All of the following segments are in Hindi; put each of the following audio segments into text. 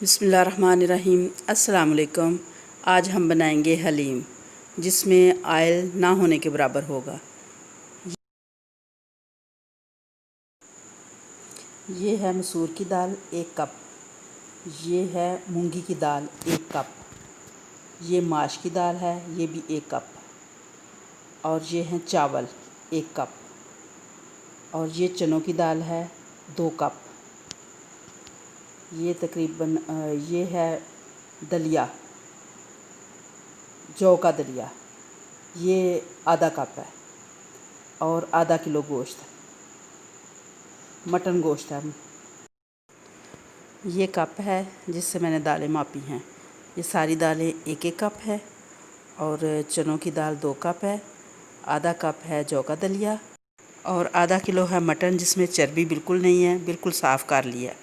बिस्मिल्लाहिर्रहमानिर्रहीम। अस्सलाम वालेकुम। आज हम बनाएंगे हलीम जिसमें आयल ना होने के बराबर होगा। ये है मसूर की दाल 1 कप, ये है मूंगी की दाल 1 कप, ये माश की दाल है ये भी 1 कप, और ये हैं चावल 1 कप, और ये चनों की दाल है 2 कप। ये तकरीबन ये है दलिया, जौ का दलिया, ये आधा कप है, और आधा किलो गोश्त, मटन गोश्त है। ये कप है जिससे मैंने दालें मापी हैं। ये सारी दालें 1-1 कप है, और चनों की दाल 2 कप है, आधा कप है जौ का दलिया, और आधा किलो है मटन जिसमें चर्बी बिल्कुल नहीं है, बिल्कुल साफ़ कर लिया।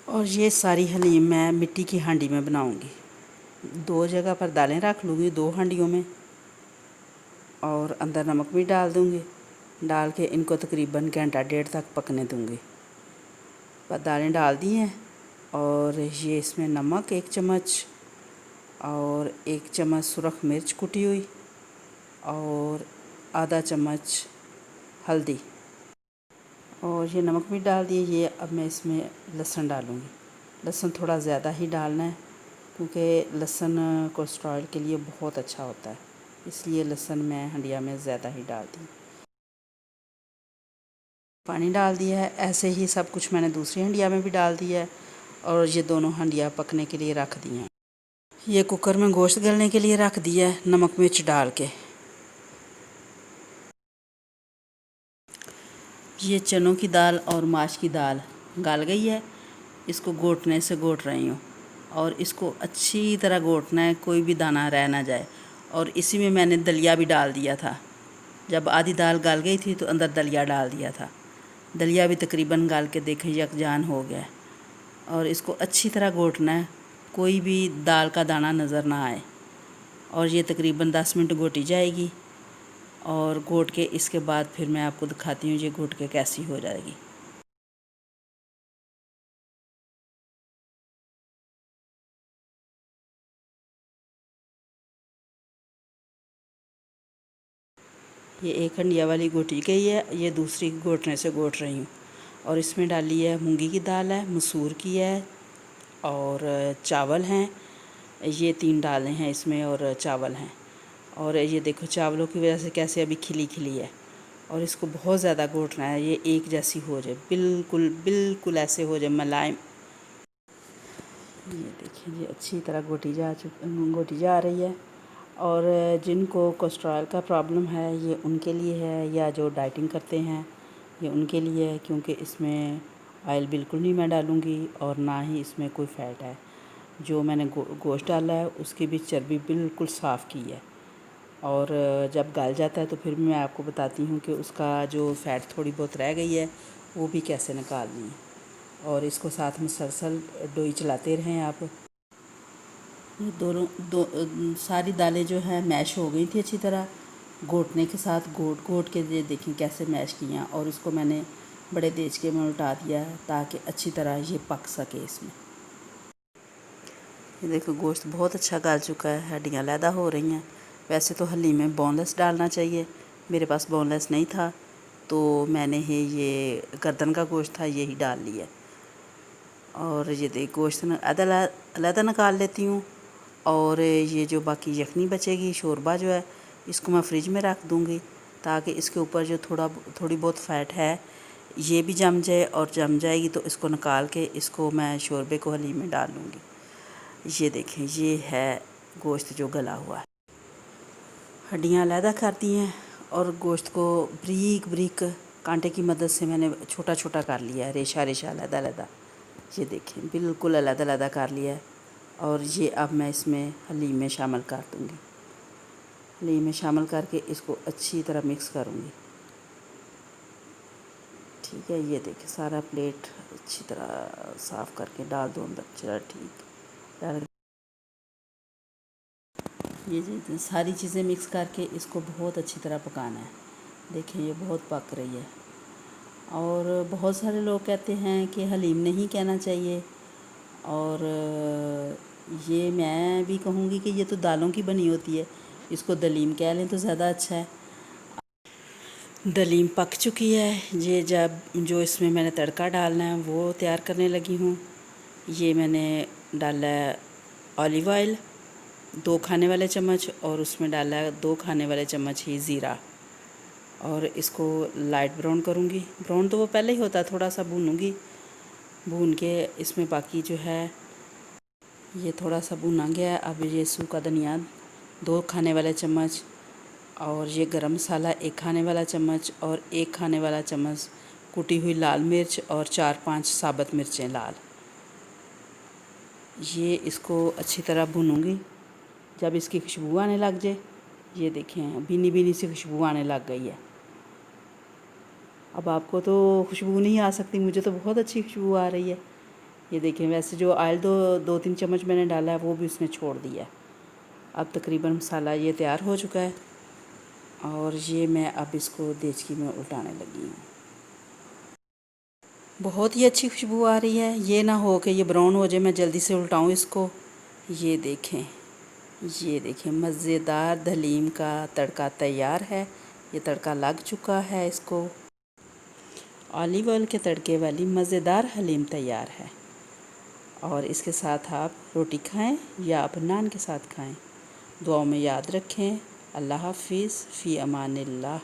और ये सारी हलीम मैं मिट्टी की हांडी में बनाऊंगी। 2 जगह पर दालें रख लूँगी, 2 हांडियों में, और अंदर नमक भी डाल दूँगी। डाल के इनको तकरीबन घंटा 1.5 तक पकने दूँगी। बस दालें डाल दी हैं, और ये इसमें नमक 1 चम्मच, और 1 चम्मच सुरख मिर्च कुटी हुई, और आधा चम्मच हल्दी, और ये नमक भी डाल दिए। ये अब मैं इसमें लहसुन डालूँगी। लहसुन थोड़ा ज़्यादा ही डालना है क्योंकि लहसुन कोलेस्ट्रॉल के लिए बहुत अच्छा होता है, इसलिए लहसुन मैं हंडिया में ज़्यादा ही डालती हूँ। पानी डाल दिया है। ऐसे ही सब कुछ मैंने दूसरी हंडिया में भी डाल दिया है, और ये दोनों हंडिया पकने के लिए रख दी हैं। ये कुकर में गोश्त गलने के लिए रख दिया है नमक मिर्च डाल के। ये चनों की दाल और माश की दाल गल गई है। इसको घोटने से घोट रही हूँ, और इसको अच्छी तरह घोटना है, कोई भी दाना रह ना जाए। और इसी में मैंने दलिया भी डाल दिया था। जब आधी दाल गल गई थी तो अंदर दलिया डाल दिया था। दलिया भी तकरीबन गल के देखें यकजान हो गया है, और इसको अच्छी तरह घोटना है, कोई भी दाल का दाना नज़र ना आए। और ये तकरीबन 10 मिनट घोटी जाएगी, और घोट के इसके बाद फिर मैं आपको दिखाती हूँ ये घोट के कैसी हो जाएगी। ये 1 हंडिया वाली घोटी गई है, ये दूसरी घोटने से घोट रही हूँ। और इसमें डाली है मूंगी की दाल है, मसूर की है, और चावल हैं। ये 3 दालें हैं इसमें, और चावल हैं। और ये देखो चावलों की वजह से कैसे अभी खिली खिली है। और इसको बहुत ज़्यादा घोटना है, ये एक जैसी हो जाए, बिल्कुल बिल्कुल ऐसे हो जाए मुलायम। ये देखिए ये अच्छी तरह घोटी जा रही है। और जिनको कोलेस्ट्रॉल का प्रॉब्लम है ये उनके लिए है, या जो डाइटिंग करते हैं ये उनके लिए है, क्योंकि इसमें ऑयल बिल्कुल नहीं मैं डालूँगी, और ना ही इसमें कोई फ़ैट है। जो मैंने गोश्त डाला है उसकी भी चर्बी बिल्कुल साफ़ की है। और जब गल जाता है तो फिर मैं आपको बताती हूँ कि उसका जो फ़ैट थोड़ी बहुत रह गई है वो भी कैसे निकालनी है। और इसको साथ में मुसलसल डोई चलाते रहें आप। ये सारी दालें जो है मैश हो गई थी अच्छी तरह, घोटने के साथ घोट घोट के ये देखें कैसे मैश किया। और इसको मैंने बड़े देचके में उल्टा दिया है ताकि अच्छी तरह ये पक सके इसमें। ये देखो गोश्त बहुत अच्छा गल चुका है, हड्डियाँ लैदा हो रही हैं। वैसे तो हलीम में बोनलेस डालना चाहिए, मेरे पास बोनलेस नहीं था तो मैंने ये गर्दन का गोश्त था यही डाल लिया। और ये देख गोश्त अलग निकाल लेती हूँ, और ये जो बाकी यखनी बचेगी शोरबा जो है इसको मैं फ्रिज में रख दूँगी, ताकि इसके ऊपर जो थोड़ी बहुत फ़ैट है ये भी जम जाए, और जम जाएगी तो इसको निकाल के इसको मैं शोरबे को हलीम में डाल लूँगी। ये देखें ये है गोश्त जो गला हुआ है। हड्डियाँ अलहदा कर दी हैं, और गोश्त को बारीक बारीक कांटे की मदद से मैंने छोटा छोटा कर लिया है, रेशा रेशा अलहदा अलहदा। ये देखें बिल्कुल अलहदा अलहदा कर लिया है। और ये अब मैं इसमें हलीम में शामिल कर दूँगी। हलीम में शामिल करके इसको अच्छी तरह मिक्स करूँगी। ठीक है, ये देखिए सारा प्लेट अच्छी तरह साफ़ करके डाल दो अंदर। चला ठीक डाल। ये सारी चीज़ें मिक्स करके इसको बहुत अच्छी तरह पकाना है। देखिए ये बहुत पक रही है। और बहुत सारे लोग कहते हैं कि हलीम नहीं कहना चाहिए, और ये मैं भी कहूँगी कि ये तो दालों की बनी होती है, इसको दलीम कह लें तो ज़्यादा अच्छा है। दलीम पक चुकी है। ये जब जो इसमें मैंने तड़का डालना है वो तैयार करने लगी हूँ। ये मैंने डाला है ऑलिव ऑयल 2 खाने वाले चम्मच, और उसमें डाला है 2 खाने वाले चम्मच ही ज़ीरा, और इसको लाइट ब्राउन करूँगी। ब्राउन तो वो पहले ही होता है, थोड़ा सा भूनूँगी। भून के इसमें बाकी जो है ये थोड़ा सा भुना गया है। अब ये सूखा धनिया 2 खाने वाले चम्मच, और ये गरम मसाला 1 खाने वाला चम्मच, और 1 खाने वाला चम्मच कुटी हुई लाल मिर्च, और 4-5 साबुत मिर्चें लाल। ये इसको अच्छी तरह भूनूंगी। जब इसकी खुशबू आने लग जाए, ये देखें भीनी भीनी सी खुशबू आने लग गई है। अब आपको तो खुशबू नहीं आ सकती, मुझे तो बहुत अच्छी खुशबू आ रही है। ये देखें, वैसे जो ऑयल 2-3 चम्मच मैंने डाला है वो भी उसने छोड़ दिया। अब तकरीबन मसाला ये तैयार हो चुका है, और ये मैं अब इसको देचकी में उल्टाने लगी हूँ। बहुत ही अच्छी खुशबू आ रही है। ये ना हो कि ये ब्राउन हो जाए, मैं जल्दी से उल्टाऊँ इसको। ये देखें, ये देखें मज़ेदार दलीम का तड़का तैयार है। ये तड़का लग चुका है इसको। ऑलिव ऑयल के तड़के वाली मज़ेदार हलीम तैयार है, और इसके साथ आप रोटी खाएं या आप नान के साथ खाएं। दुआओं में याद रखें। अल्लाह हाफ़िज़, फ़ी अमानिल्लाह।